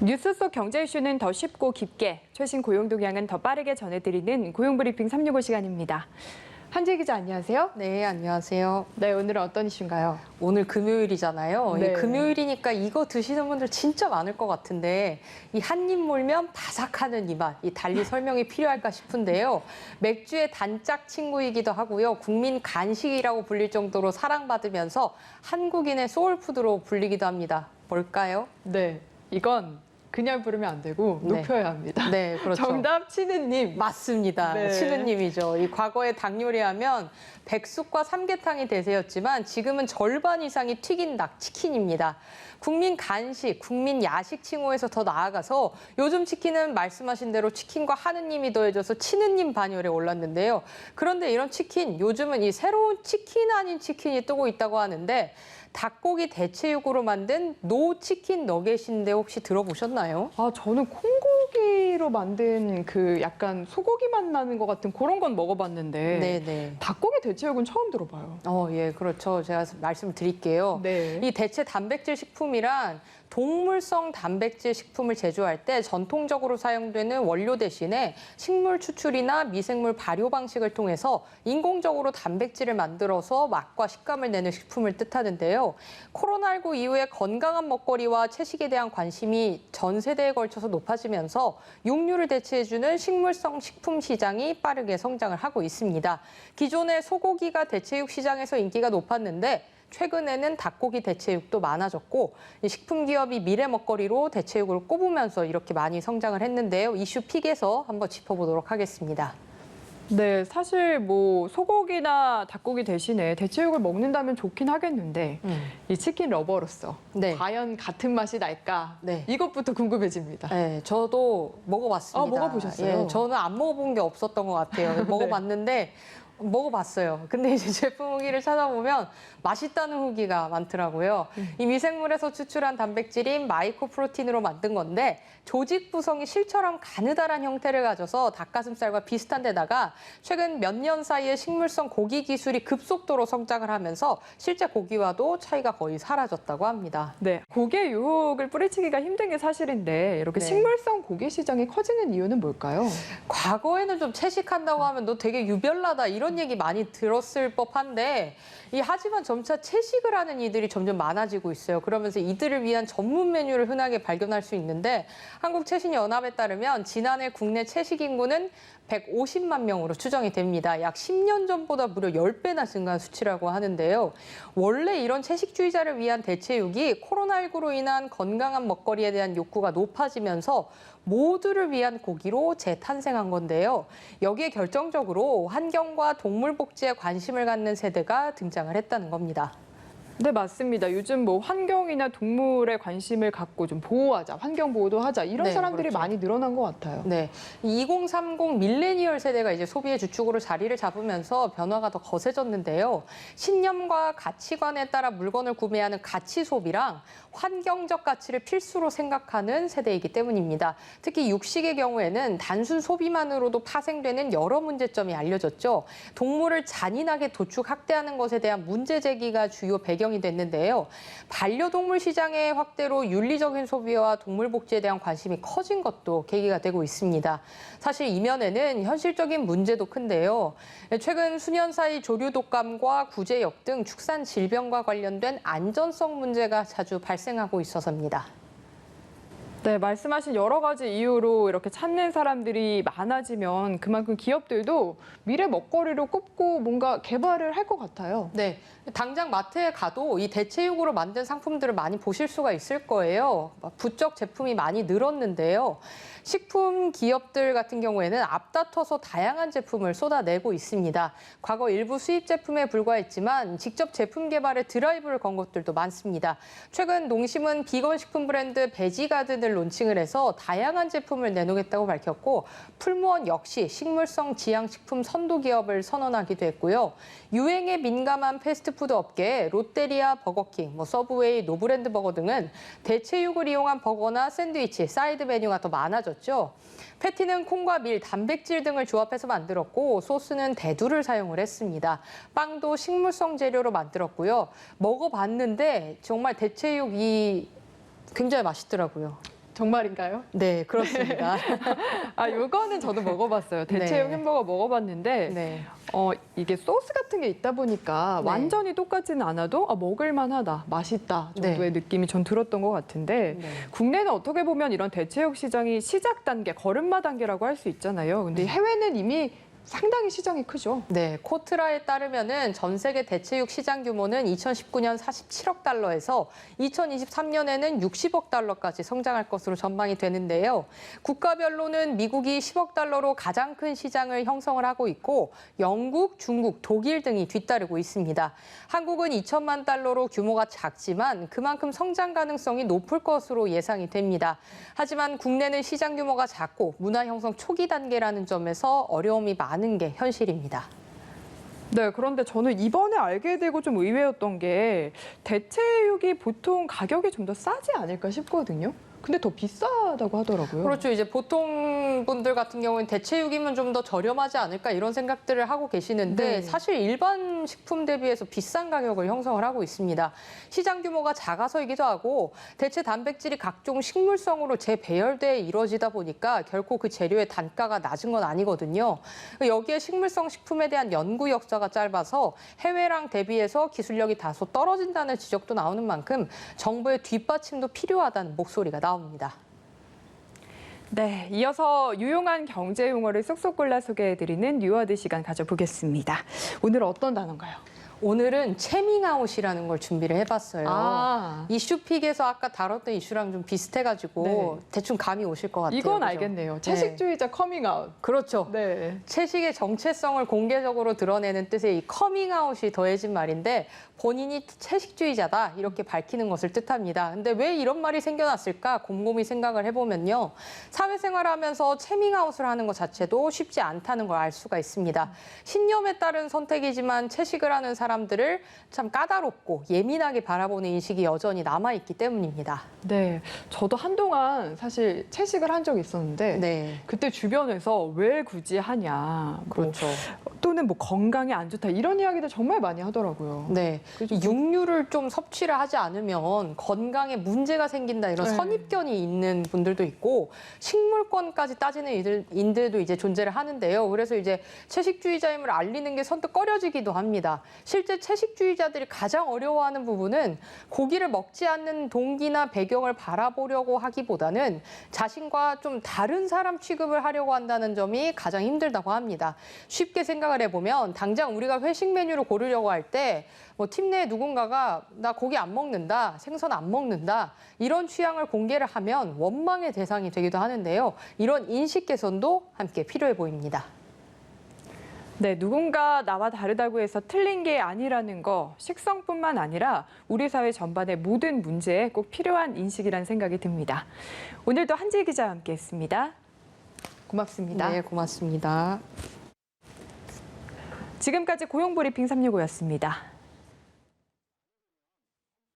뉴스 속 경제 이슈는 더 쉽고 깊게, 최신 고용 동향은 더 빠르게 전해드리는 고용브리핑 365 시간입니다. 한지희 기자 안녕하세요. 네, 안녕하세요. 네, 오늘은 어떤 이슈인가요? 오늘 금요일이잖아요. 네. 이 금요일이니까 이거 드시는 분들 진짜 많을 것 같은데 이 한 입 물면 바삭하는 이 맛, 이 달리 설명이 필요할까 싶은데요. 맥주의 단짝 친구이기도 하고요. 국민 간식이라고 불릴 정도로 사랑받으면서 한국인의 소울푸드로 불리기도 합니다. 뭘까요? 네, 이건 그냥 부르면 안 되고 네. 높여야 합니다. 네, 그렇죠. 정답 치느님. 맞습니다. 네. 치느님이죠. 이 과거에 닭 요리하면 백숙과 삼계탕이 대세였지만 지금은 절반 이상이 튀긴 닭 치킨입니다. 국민 간식, 국민 야식 칭호에서 더 나아가서 요즘 치킨은 말씀하신 대로 치킨과 하느님이 더해져서 치느님 반열에 올랐는데요. 그런데 이런 치킨, 요즘은 이 새로운 치킨 아닌 치킨이 뜨고 있다고 하는데 닭고기 대체육으로 만든 노치킨 너겟인데 혹시 들어보셨나요? 저는 콩고기로 만든 그 약간 소고기 맛 나는 것 같은 그런 건 먹어봤는데 네네. 닭고기 대체육은 처음 들어봐요. 예, 그렇죠. 제가 말씀을 드릴게요. 네. 이 대체 단백질 식품이란 동물성 단백질 식품을 제조할 때 전통적으로 사용되는 원료 대신에 식물 추출이나 미생물 발효 방식을 통해서 인공적으로 단백질을 만들어서 맛과 식감을 내는 식품을 뜻하는데요. 코로나19 이후에 건강한 먹거리와 채식에 대한 관심이 전 세대에 걸쳐서 높아지면서 육류를 대체해주는 식물성 식품 시장이 빠르게 성장을 하고 있습니다. 기존의 소고기가 대체육 시장에서 인기가 높았는데 최근에는 닭고기 대체육도 많아졌고 식품 기업이 미래 먹거리로 대체육을 꼽으면서 이렇게 많이 성장을 했는데요. 이슈 픽에서 한번 짚어보도록 하겠습니다. 네, 사실 뭐 소고기나 닭고기 대신에 대체육을 먹는다면 좋긴 하겠는데 이 치킨 러버로서 네. 과연 같은 맛이 날까? 네. 이것부터 궁금해집니다. 네, 저도 먹어봤습니다. 먹어보셨어요? 예, 저는 안 먹어본 게 없었던 것 같아요. 먹어봤는데 먹어봤어요. 근데 이제 제품 후기를 찾아보면 맛있다는 후기가 많더라고요. 이 미생물에서 추출한 단백질인 마이크로프로틴으로 만든 건데 조직 구성이 실처럼 가느다란 형태를 가져서 닭가슴살과 비슷한 데다가 최근 몇 년 사이에 식물성 고기 기술이 급속도로 성장을 하면서 실제 고기와도 차이가 거의 사라졌다고 합니다. 네, 고기의 유혹을 뿌리치기가 힘든 게 사실인데 이렇게 네. 식물성 고기 시장이 커지는 이유는 뭘까요? 과거에는 좀 채식한다고 하면 너 되게 유별나다 이런 얘기 많이 들었을 법한데 하지만 점차 채식을 하는 이들이 점점 많아지고 있어요. 그러면서 이들을 위한 전문 메뉴를 흔하게 발견할 수 있는데 한국채식연합에 따르면 지난해 국내 채식 인구는 150만 명으로 추정이 됩니다. 약 10년 전보다 무려 10배나 증가한 수치라고 하는데요. 원래 이런 채식주의자를 위한 대체육이 코로나19로 인한 건강한 먹거리에 대한 욕구가 높아지면서 모두를 위한 고기로 재탄생한 건데요. 여기에 결정적으로 환경과 동물 복지에 관심을 갖는 세대가 등장을 했다는 겁니다. 네, 맞습니다. 요즘 뭐 환경이나 동물에 관심을 갖고 좀 보호하자, 환경 보호도 하자 이런 네, 사람들이 그렇죠. 많이 늘어난 것 같아요. 네, 2030 밀레니얼 세대가 이제 소비의 주축으로 자리를 잡으면서 변화가 더 거세졌는데요. 신념과 가치관에 따라 물건을 구매하는 가치 소비랑 환경적 가치를 필수로 생각하는 세대이기 때문입니다. 특히 육식의 경우에는 단순 소비만으로도 파생되는 여러 문제점이 알려졌죠. 동물을 잔인하게 도축 학대하는 것에 대한 문제 제기가 주요 배경이 됐는데요. 반려동물 시장의 확대로 윤리적인 소비와 동물 복지에 대한 관심이 커진 것도 계기가 되고 있습니다. 사실 이면에는 현실적인 문제도 큰데요. 최근 수년 사이 조류 독감과 구제역 등 축산 질병과 관련된 안전성 문제가 자주 발생하고 있어서입니다. 네, 말씀하신 여러 가지 이유로 이렇게 찾는 사람들이 많아지면 그만큼 기업들도 미래 먹거리로 꼽고 뭔가 개발을 할 것 같아요. 네, 당장 마트에 가도 이 대체육으로 만든 상품들을 많이 보실 수가 있을 거예요. 부쩍 제품이 많이 늘었는데요. 식품 기업들 같은 경우에는 앞다퉈서 다양한 제품을 쏟아내고 있습니다. 과거 일부 수입 제품에 불과했지만 직접 제품 개발에 드라이브를 건 것들도 많습니다. 최근 농심은 비건 식품 브랜드 베지가든을 론칭을 해서 다양한 제품을 내놓겠다고 밝혔고 풀무원 역시 식물성 지향식품 선도 기업을 선언하기도 했고요. 유행에 민감한 패스트푸드 업계 롯데리아, 버거킹, 서브웨이, 노브랜드 버거 등은 대체육을 이용한 버거나 샌드위치, 사이드 메뉴가 더 많아졌죠. 패티는 콩과 밀, 단백질 등을 조합해서 만들었고 소스는 대두를 사용을 했습니다. 빵도 식물성 재료로 만들었고요. 먹어봤는데 정말 대체육이 굉장히 맛있더라고요. 정말인가요? 네, 그렇습니다. 아, 요거는 저도 먹어봤어요. 대체육 네. 햄버거 먹어봤는데 네. 이게 소스 같은 게 있다 보니까 네. 완전히 똑같지는 않아도 먹을만하다, 맛있다 정도의 느낌이 전 들었던 것 같은데 네. 국내는 어떻게 보면 이런 대체육 시장이 시작 단계, 걸음마 단계라고 할 수 있잖아요. 근데 해외는 이미 상당히 시장이 크죠. 네, 코트라에 따르면은 전 세계 대체육 시장 규모는 2019년 47억 달러에서 2023년에는 60억 달러까지 성장할 것으로 전망이 되는데요. 국가별로는 미국이 10억 달러로 가장 큰 시장을 형성을 하고 있고 영국, 중국, 독일 등이 뒤따르고 있습니다. 한국은 2천만 달러로 규모가 작지만 그만큼 성장 가능성이 높을 것으로 예상이 됩니다. 하지만 국내는 시장 규모가 작고 문화 형성 초기 단계라는 점에서 어려움이 많은 게 현실입니다. 네, 그런데 저는 이번에 알게 되고 좀 의외였던 게 대체육이 보통 가격이 좀 더 싸지 않을까 싶거든요. 근데 더 비싸다고 하더라고요. 그렇죠. 이제 보통 분들 같은 경우는 대체육이면 좀 더 저렴하지 않을까 이런 생각들을 하고 계시는데 네. 사실 일반 식품 대비해서 비싼 가격을 형성을 하고 있습니다. 시장 규모가 작아서이기도 하고 대체 단백질이 각종 식물성으로 재배열돼 이루어지다 보니까 결코 그 재료의 단가가 낮은 건 아니거든요. 여기에 식물성 식품에 대한 연구 역사가 짧아서 해외랑 대비해서 기술력이 다소 떨어진다는 지적도 나오는 만큼 정부의 뒷받침도 필요하다는 목소리가 나옵니다. 네, 이어서 유용한 경제 용어를 쏙쏙 골라 소개해드리는 뉴워드 시간 가져보겠습니다. 오늘 어떤 단어인가요? 오늘은 채밍아웃이라는 걸 준비를 해봤어요. 아, 이슈픽에서 아까 다뤘던 이슈랑 좀 비슷해가지고 대충 감이 오실 것 같아요. 이건 그죠? 알겠네요. 채식주의자 커밍아웃. 그렇죠. 네. 채식의 정체성을 공개적으로 드러내는 뜻의 이 커밍아웃이 더해진 말인데 본인이 채식주의자다 이렇게 밝히는 것을 뜻합니다. 근데 왜 이런 말이 생겨났을까 곰곰이 생각을 해보면요. 사회생활하면서 채밍아웃을 하는 것 자체도 쉽지 않다는 걸 알 수가 있습니다. 신념에 따른 선택이지만 채식을 하는 사람들을 참 까다롭고 예민하게 바라보는 인식이 여전히 남아있기 때문입니다. 네, 저도 한동안 사실 채식을 한 적이 있었는데 네. 그때 주변에서 왜 굳이 하냐, 그렇죠. 또는 뭐 건강에 안 좋다 이런 이야기들 정말 많이 하더라고요. 네. 그래서 육류를 좀 섭취를 하지 않으면 건강에 문제가 생긴다 이런 네. 선입견이 있는 분들도 있고 식물권까지 따지는 인들도 이제 존재를 하는데요. 그래서 이제 채식주의자임을 알리는 게 선뜻 꺼려지기도 합니다. 실제 채식주의자들이 가장 어려워하는 부분은 고기를 먹지 않는 동기나 배경을 바라보려고 하기보다는 자신과 좀 다른 사람 취급을 하려고 한다는 점이 가장 힘들다고 합니다. 쉽게 생각을 해보면 당장 우리가 회식 메뉴를 고르려고 할 때 뭐 팀 내 누군가가 나 고기 안 먹는다, 생선 안 먹는다 이런 취향을 공개를 하면 원망의 대상이 되기도 하는데요. 이런 인식 개선도 함께 필요해 보입니다. 네, 누군가 나와 다르다고 해서 틀린 게 아니라는 거, 식성뿐만 아니라 우리 사회 전반의 모든 문제에 꼭 필요한 인식이라는 생각이 듭니다. 오늘도 한지혜 기자와 함께했습니다. 고맙습니다. 네, 고맙습니다. 지금까지 고용브리핑 365였습니다.